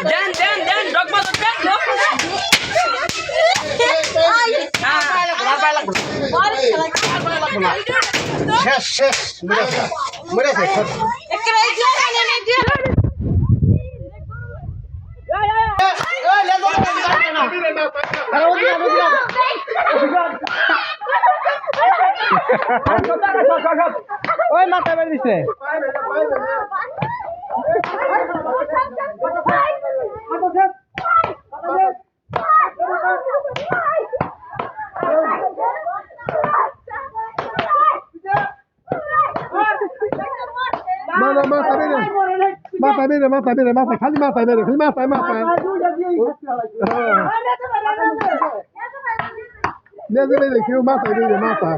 দেন দেন দেন dogma দেন শেষ শেষ মেরেছে ওই মাথা বের দিছে মাথা বেরে খালি মাথা বেরে খালি মাথায় কেউ মাথায় বেরে মাথা